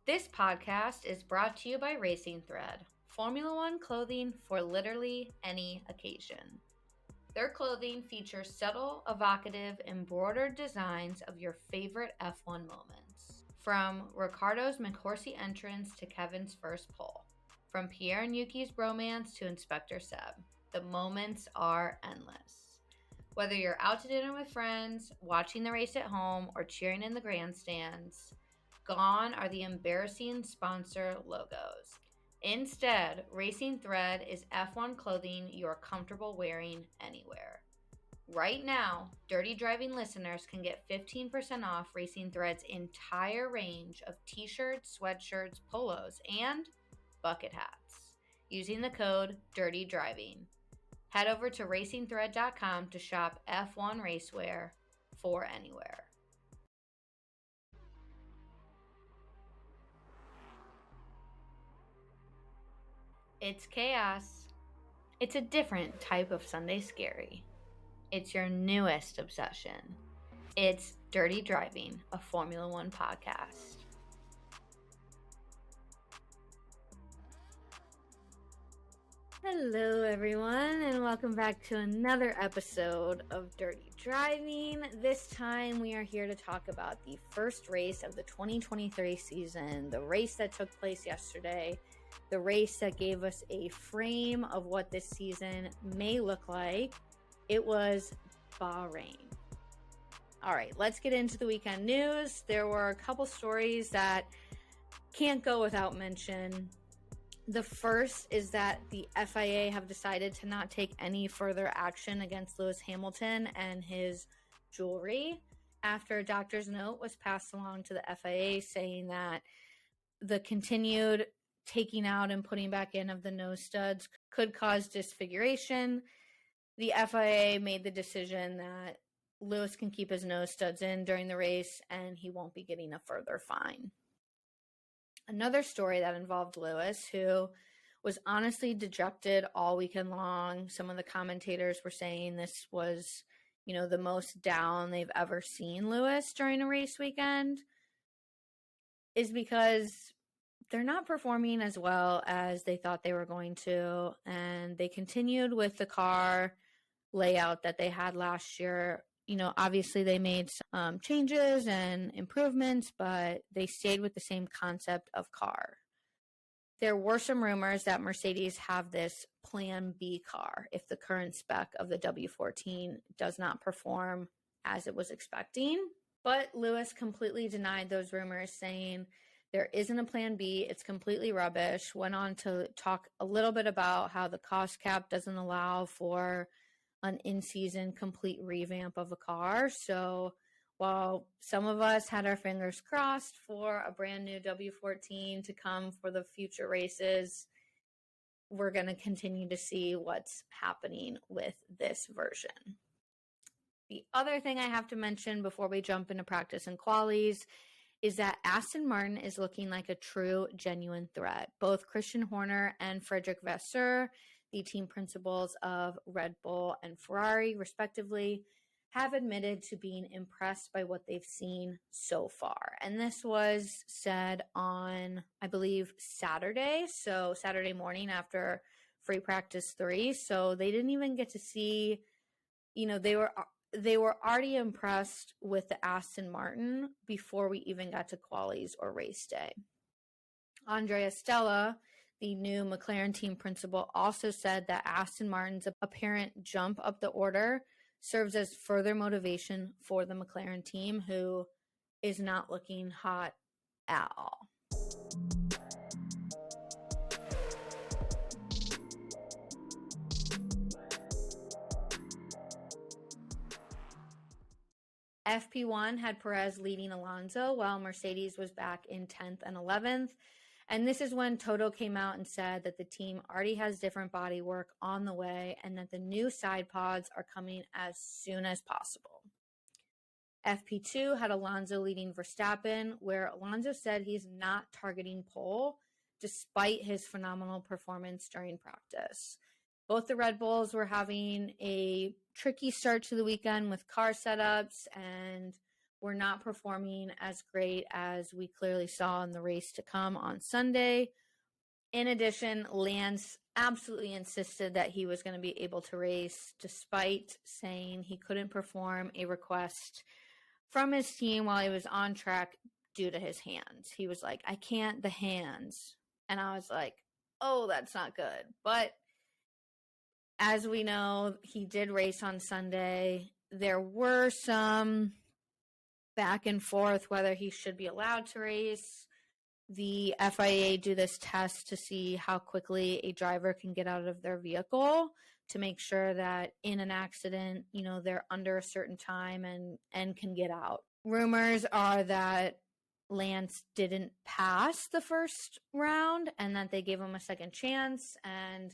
This podcast is brought to you by Racing Thread, Formula One clothing for literally any occasion. Their clothing features subtle, evocative, embroidered designs of your favorite F1 moments. From Ricciardo's McHorsey entrance to Kevin's first pole. From Pierre and Yuki's bromance to Inspector Seb. The moments are endless. Whether you're out to dinner with friends, watching the race at home, or cheering in the grandstands, gone are the embarrassing sponsor logos. Instead, Racing Thread is F1 clothing you're comfortable wearing anywhere. Right now, Dirty Driving listeners can get 15% off Racing Thread's entire range of t-shirts, sweatshirts, polos, and bucket hats using the code Dirty Driving. Head over to racingthread.com to shop F1 racewear for anywhere. It's chaos. It's a different type of Sunday scary. It's your newest obsession. It's Dirty Driving, a Formula One podcast. Hello, everyone, and welcome back to another episode of Dirty Driving. This time we are here to talk about the first race of the 2023 season, the race that took place yesterday, the race that gave us a frame of what this season may look like. It was Bahrain. All right, let's get into the weekend news. There were a couple stories that can't go without mention. The first is that the FIA have decided to not take any further action against Lewis Hamilton and his jewelry after a doctor's note was passed along to the FIA saying that the continued taking out and putting back in of the nose studs could cause disfiguration. The FIA made the decision that Lewis can keep his nose studs in during the race and he won't be getting a further fine. Another story that involved Lewis, who was honestly dejected all weekend long. Some of the commentators were saying this was, the most down they've ever seen Lewis during a race weekend, is because they're not performing as well as they thought they were going to. And they continued with the car layout that they had last year. Obviously they made some changes and improvements, but they stayed with the same concept of car. There were some rumors that Mercedes have this Plan B car if the current spec of the W14 does not perform as it was expecting. But Lewis completely denied those rumors, saying there isn't a Plan B. It's completely rubbish. Went on to talk a little bit about how the cost cap doesn't allow for an in-season complete revamp of a car. So while some of us had our fingers crossed for a brand new W14 to come for the future races, we're going to continue to see what's happening with this version. The other thing I have to mention before we jump into practice and qualies is that Aston Martin is looking like a true, genuine threat. Both Christian Horner and Frederick Vasseur, the team principals of Red Bull and Ferrari, respectively, have admitted to being impressed by what they've seen so far. And this was said on, I believe, Saturday. So Saturday morning after free practice 3. So they didn't even get to see, they were already impressed with the Aston Martin before we even got to qualies or race day. Andrea Stella, the new McLaren team principal, also said that Aston Martin's apparent jump up the order serves as further motivation for the McLaren team, who is not looking hot at all. FP1 had Perez leading Alonso while Mercedes was back in 10th and 11th. And this is when Toto came out and said that the team already has different body work on the way and that the new side pods are coming as soon as possible. FP2 had Alonso leading Verstappen, where Alonso said he's not targeting pole despite his phenomenal performance during practice. Both the Red Bulls were having a tricky start to the weekend with car setups and were not performing as great as we clearly saw in the race to come on Sunday. In addition, Lance absolutely insisted that he was going to be able to race despite saying he couldn't perform a request from his team while he was on track due to his hands. He was like, I can't, the hands. And I was like, oh, that's not good. But as we know, he did race on Sunday. There were some back and forth whether he should be allowed to race. The FIA do this test to see how quickly a driver can get out of their vehicle to make sure that in an accident, they're under a certain time and can get out. Rumors are that Lance didn't pass the first round and that they gave him a second chance. And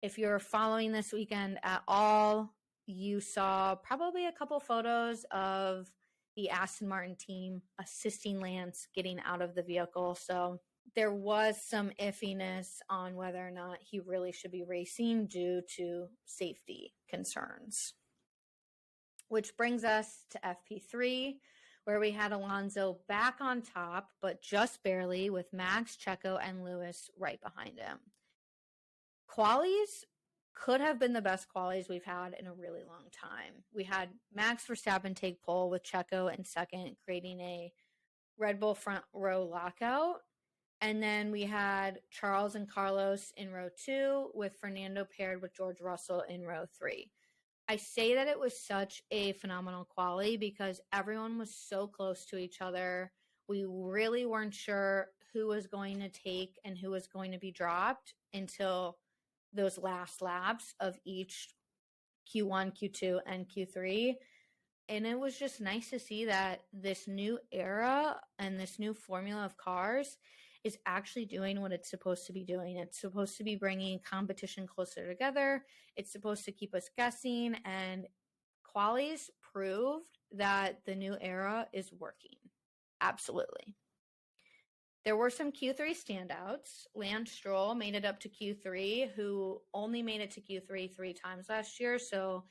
if you're following this weekend at all, you saw probably a couple photos of the Aston Martin team assisting Lance getting out of the vehicle. So there was some iffiness on whether or not he really should be racing due to safety concerns. Which brings us to FP3, where we had Alonso back on top, but just barely, with Max, Checo, and Lewis right behind him. Qualies could have been the best qualies we've had in a really long time. We had Max Verstappen take pole with Checo in second, creating a Red Bull front row lockout. And then we had Charles and Carlos in row 2 with Fernando paired with George Russell in row 3. I say that it was such a phenomenal quali because everyone was so close to each other. We really weren't sure who was going to take and who was going to be dropped until those last laps of each Q1, Q2, and Q3. And it was just nice to see that this new era and this new formula of cars is actually doing what it's supposed to be doing. It's supposed to be bringing competition closer together. It's supposed to keep us guessing, and qualies proved that the new era is working. Absolutely. There were some Q3 standouts. Lance Stroll made it up to Q3, who only made it to Q3 3 times last year. So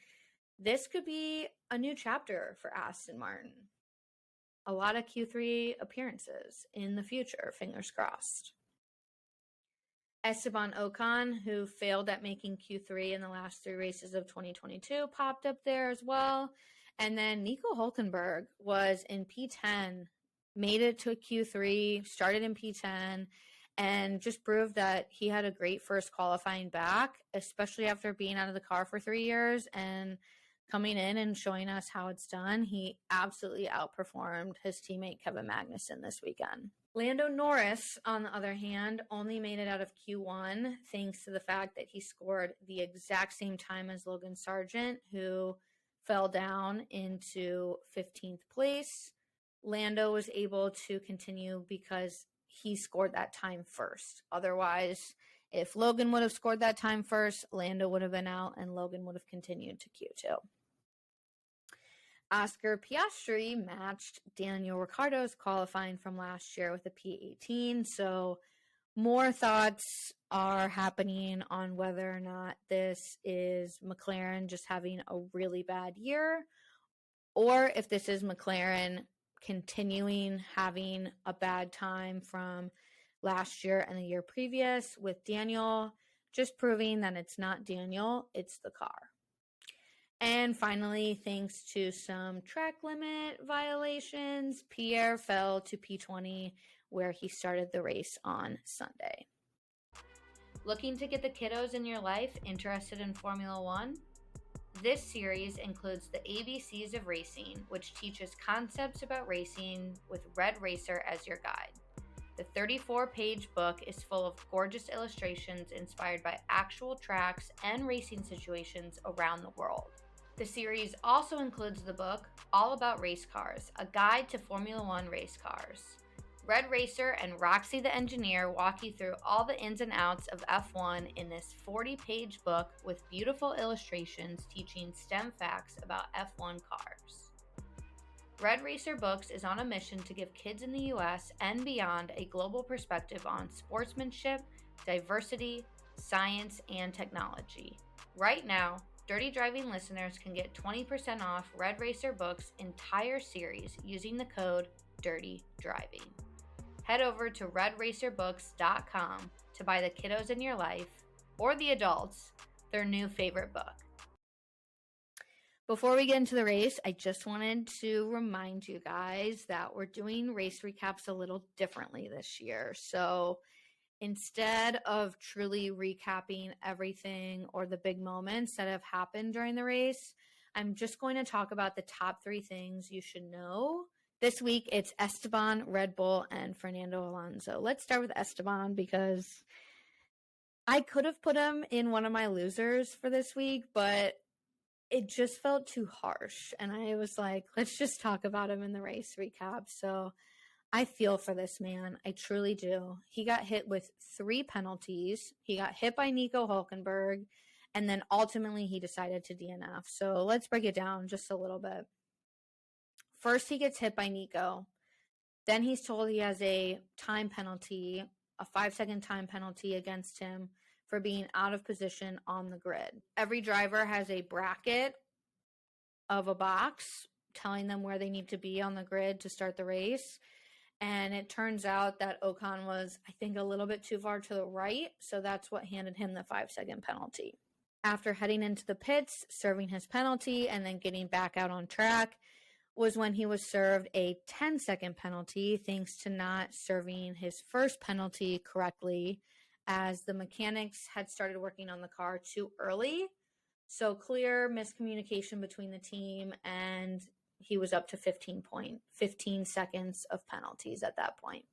this could be a new chapter for Aston Martin. A lot of Q3 appearances in the future, fingers crossed. Esteban Ocon, who failed at making Q3 in the last 3 races of 2022, popped up there as well. And then Nico Hülkenberg was in P10, made it to a Q3, started in P10, and just proved that he had a great first qualifying back, especially after being out of the car for 3 years and coming in and showing us how it's done. He absolutely outperformed his teammate Kevin Magnussen this weekend. Lando Norris, on the other hand, only made it out of Q1 thanks to the fact that he scored the exact same time as Logan Sargent, who fell down into 15th place. Lando was able to continue because he scored that time first. Otherwise, if Logan would have scored that time first, Lando would have been out and Logan would have continued to Q2. Oscar Piastri matched Daniel Ricciardo's qualifying from last year with a P18. So more thoughts are happening on whether or not this is McLaren just having a really bad year, or if this is McLaren continuing having a bad time from last year and the year previous, with Daniel just proving that it's not Daniel, it's the car. And finally, thanks to some track limit violations, Pierre fell to P20, where he started the race on Sunday. Looking to get the kiddos in your life interested in Formula One? This series includes the ABCs of Racing, which teaches concepts about racing with Red Racer as your guide. The 34-page book is full of gorgeous illustrations inspired by actual tracks and racing situations around the world. The series also includes the book All About Race Cars, a guide to Formula One race cars. Red Racer and Roxy the Engineer walk you through all the ins and outs of F1 in this 40-page book with beautiful illustrations teaching STEM facts about F1 cars. Red Racer Books is on a mission to give kids in the US and beyond a global perspective on sportsmanship, diversity, science, and technology. Right now, Dirty Driving listeners can get 20% off Red Racer Books' entire series using the code Dirty Driving. Head over to redracerbooks.com to buy the kiddos in your life, or the adults, their new favorite book. Before we get into the race, I just wanted to remind you guys that we're doing race recaps a little differently this year. So instead of truly recapping everything or the big moments that have happened during the race, I'm just going to talk about the top 3 things you should know. This week, it's Esteban, Red Bull, and Fernando Alonso. Let's start with Esteban because I could have put him in one of my losers for this week, but it just felt too harsh. And I was like, let's just talk about him in the race recap. So I feel for this man. I truly do. He got hit with 3 penalties. He got hit by Nico Hülkenberg, and then ultimately he decided to DNF. So let's break it down just a little bit. First, he gets hit by Nico. Then he's told he has a time penalty, a 5-second time penalty against him for being out of position on the grid. Every driver has a bracket of a box telling them where they need to be on the grid to start the race. And it turns out that Ocon was, I think, a little bit too far to the right. So that's what handed him the 5-second penalty. After heading into the pits, serving his penalty, and then getting back out on track, was when he was served a 10-second penalty thanks to not serving his first penalty correctly, as the mechanics had started working on the car too early. So clear miscommunication between the team, and he was up to 15 seconds of penalties at that point.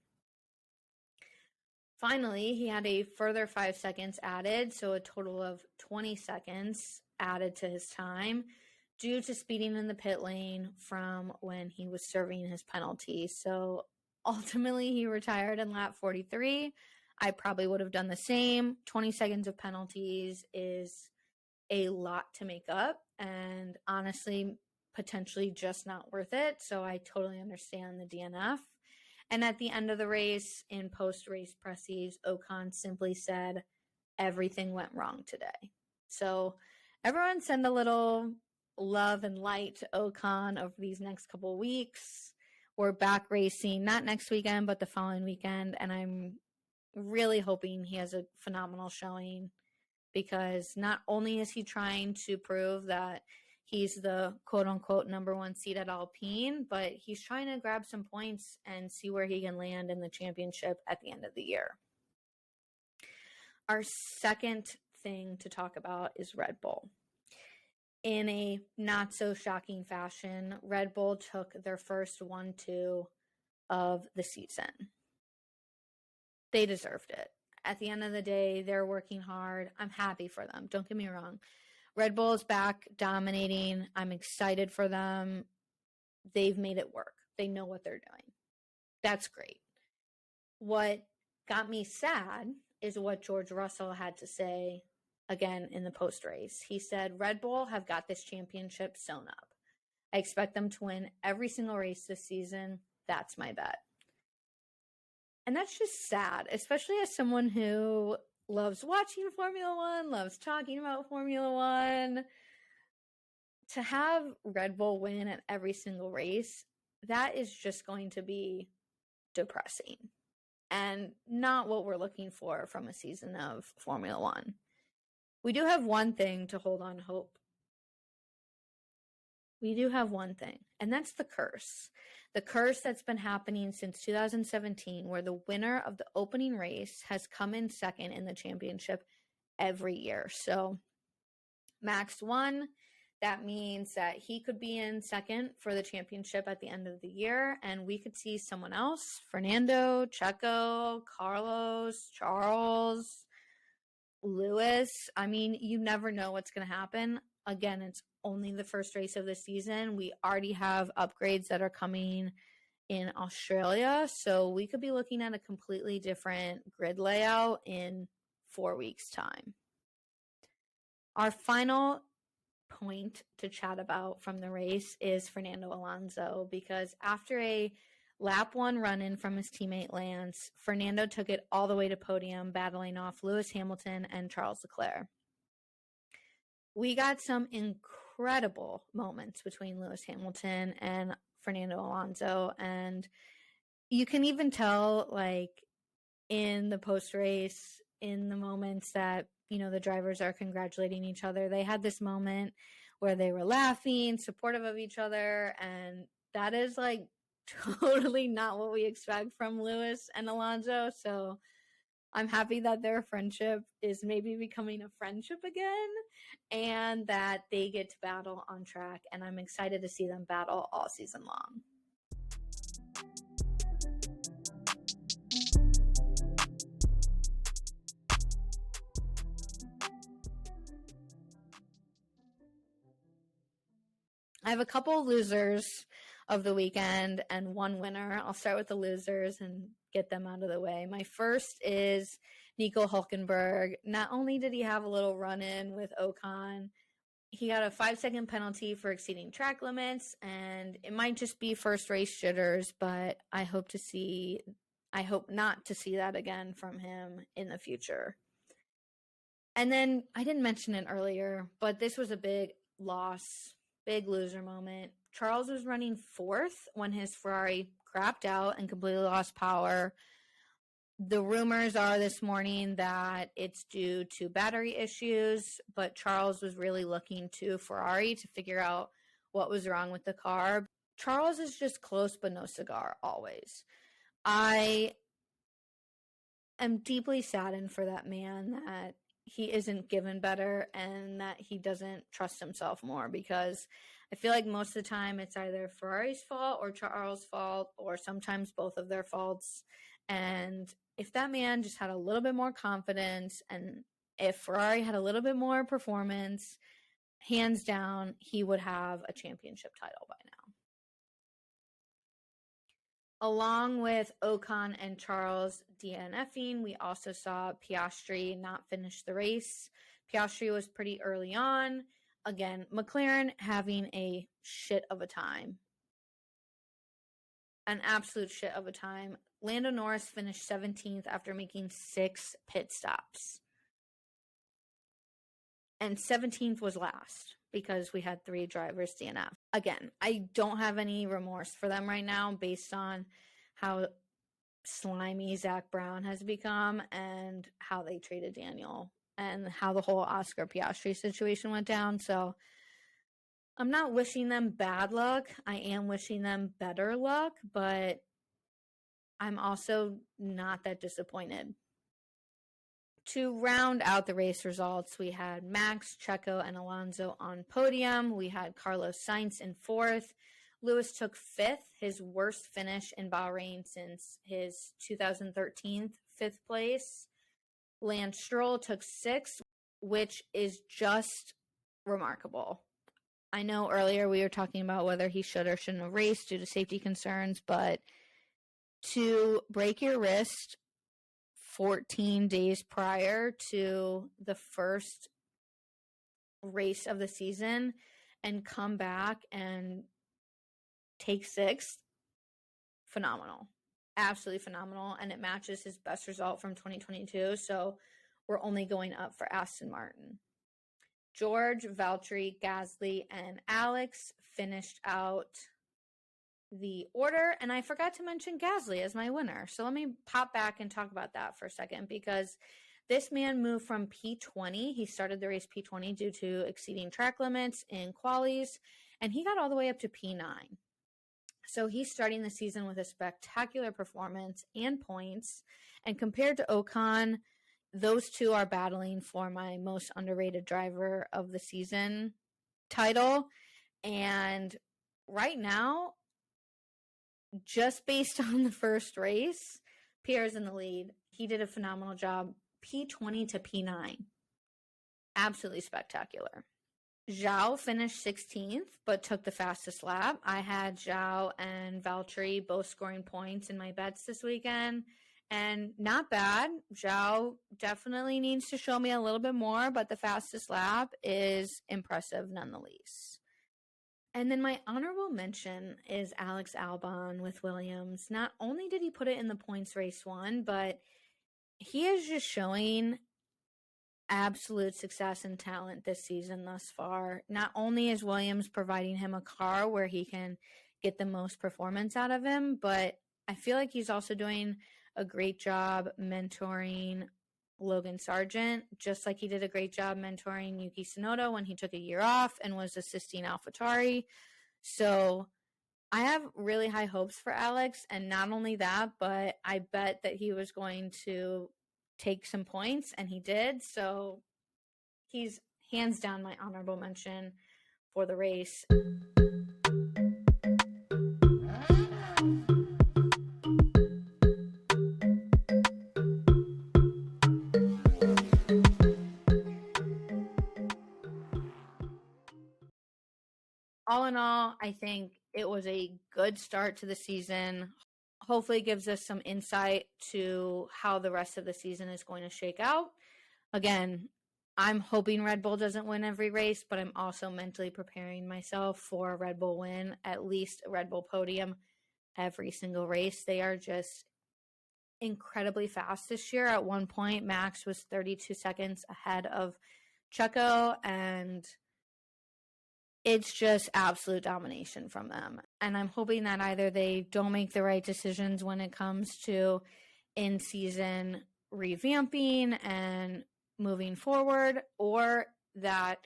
Finally, he had a further 5 seconds added, so a total of 20 seconds added to his time due to speeding in the pit lane from when he was serving his penalty. So ultimately, he retired in lap 43. I probably would have done the same. 20 seconds of penalties is a lot to make up, and honestly, potentially just not worth it. So I totally understand the DNF. And at the end of the race, in post-race presses, Ocon simply said, everything went wrong today. So everyone send a little love and light to Ocon over these next couple of weeks. We're back racing, not next weekend, but the following weekend. And I'm really hoping he has a phenomenal showing, because not only is he trying to prove that he's the quote-unquote number 1 seed at Alpine, but he's trying to grab some points and see where he can land in the championship at the end of the year. Our second thing to talk about is Red Bull. In a not-so-shocking fashion, Red Bull took their first 1-2 of the season. They deserved it. At the end of the day, they're working hard. I'm happy for them. Don't get me wrong. Red Bull is back dominating. I'm excited for them. They've made it work. They know what they're doing. That's great. What got me sad is what George Russell had to say again in the post-race. He said, Red Bull have got this championship sewn up. I expect them to win every single race this season. That's my bet. And that's just sad, especially as someone who loves watching Formula One, loves talking about Formula One. To have Red Bull win at every single race, that is just going to be depressing and not what we're looking for from a season of Formula One. We do have one thing to hold on hope. We do have one thing, and that's the curse. The curse that's been happening since 2017, where the winner of the opening race has come in second in the championship every year. So Max won. That means that he could be in second for the championship at the end of the year, and we could see someone else, Fernando, Checo, Carlos, Charles, Lewis. I mean, you never know what's going to happen. Again, it's only the first race of the season. We already have upgrades that are coming in Australia, so we could be looking at a completely different grid layout in 4 weeks' time. Our final point to chat about from the race is Fernando Alonso, because after a lap 1 run-in from his teammate Lance, Fernando took it all the way to podium, battling off Lewis Hamilton and Charles Leclerc. we got some incredible moments between Lewis Hamilton and Fernando Alonso. And you can even tell, like, in the post race, in the moments that, you know, the drivers are congratulating each other, they had this moment where they were laughing, supportive of each other. And that is like totally not what we expect from Lewis and Alonso. So I'm happy that their friendship is maybe becoming a friendship again and that they get to battle on track. And I'm excited to see them battle all season long. I have a couple losers of the weekend and one winner. I'll start with the losers and get them out of the way. My first is Nico Hulkenberg. Not only did he have a little run-in with Ocon, he got a 5-second penalty for exceeding track limits, and it might just be first race jitters, but I hope not to see that again from him in the future. And then I didn't mention it earlier, but this was a big loss, big loser moment. Charles was running fourth when his Ferrari crapped out and completely lost power. The rumors are this morning that it's due to battery issues, but Charles was really looking to Ferrari to figure out what was wrong with the car. Charles is just close but no cigar always. I am deeply saddened for that man that he isn't given better and that he doesn't trust himself more, because I feel like most of the time it's either Ferrari's fault or Charles' fault, or sometimes both of their faults. And if that man just had a little bit more confidence, and if Ferrari had a little bit more performance, hands down, he would have a championship title by now. Along with Ocon and Charles DNFing, we also saw Piastri not finish the race. Piastri was pretty early on. Again, McLaren having a shit of a time. An absolute shit of a time. Lando Norris finished 17th after making 6 pit stops. And 17th was last because we had 3 drivers DNF. Again, I don't have any remorse for them right now based on how slimy Zach Brown has become and how they treated Daniel and how the whole Oscar Piastri situation went down. So I'm not wishing them bad luck. I am wishing them better luck, but I'm also not that disappointed. To round out the race results, we had Max, Checo, and Alonso on podium. We had Carlos Sainz in 4th. Lewis took 5th, his worst finish in Bahrain since his 2013 5th place. Lance Stroll took 6th, which is just remarkable. I know earlier we were talking about whether he should or shouldn't have raced due to safety concerns, but to break your wrist 14 days prior to the first race of the season and come back and take 6th, phenomenal. Absolutely phenomenal. And it matches his best result from 2022. So we're only going up for Aston Martin. George, Valtteri, Gasly, and Alex finished out the order, and I forgot to mention Gasly as my winner. So let me pop back and talk about that for a second, because this man moved from P20. He started the race P20 due to exceeding track limits in qualies, and he got all the way up to P9. So he's starting the season with a spectacular performance and points. And compared to Ocon, those two are battling for my most underrated driver of the season title. And right now, just based on the first race, Pierre's in the lead. He did a phenomenal job. P20 to P9. Absolutely spectacular. Zhao finished 16th, but took the fastest lap. I had Zhao and Valtteri both scoring points in my bets this weekend, and not bad. Zhao definitely needs to show me a little bit more, but the fastest lap is impressive nonetheless. And then my honorable mention is Alex Albon with Williams. Not only did he put it in the points race 1, but he is just showing absolute success and talent this season thus far. Not only is Williams providing him a car where he can get the most performance out of him, but I feel like he's also doing a great job mentoring Logan Sargent, just like he did a great job mentoring Yuki Tsunoda when he took a year off and was assisting AlphaTauri. So I have really high hopes for Alex, and not only that, but I bet that he was going to take some points, and he did. So he's hands down my honorable mention for the race. All in all, I think it was a good start to the season. Hopefully, it gives us some insight to how the rest of the season is going to shake out. Again, I'm hoping Red Bull doesn't win every race, but I'm also mentally preparing myself for a Red Bull win, at least a Red Bull podium every single race. They are just incredibly fast this year. At one point, Max was 32 seconds ahead of Checo, and it's just absolute domination from them. And I'm hoping that either they don't make the right decisions when it comes to in-season revamping and moving forward, or that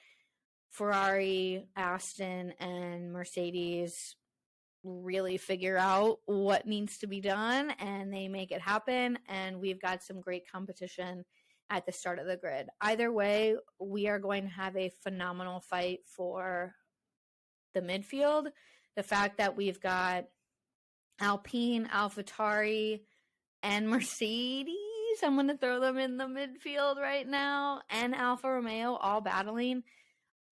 Ferrari, Aston, and Mercedes really figure out what needs to be done and they make it happen, and we've got some great competition at the start of the grid. Either way, we are going to have a phenomenal fight for the midfield. The fact that we've got Alpine, AlphaTauri, and Mercedes, I'm going to throw them in the midfield right now, and Alfa Romeo all battling.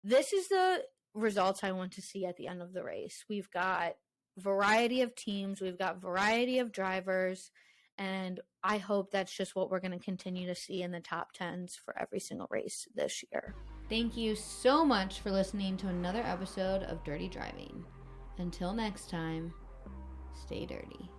This is the results I want to see at the end of the race. We've got variety of teams, we've got variety of drivers, and I hope that's just what we're going to continue to see in the top 10s for every single race this year. Thank you so much for listening to another episode of Dirty Driving. Until next time, stay dirty.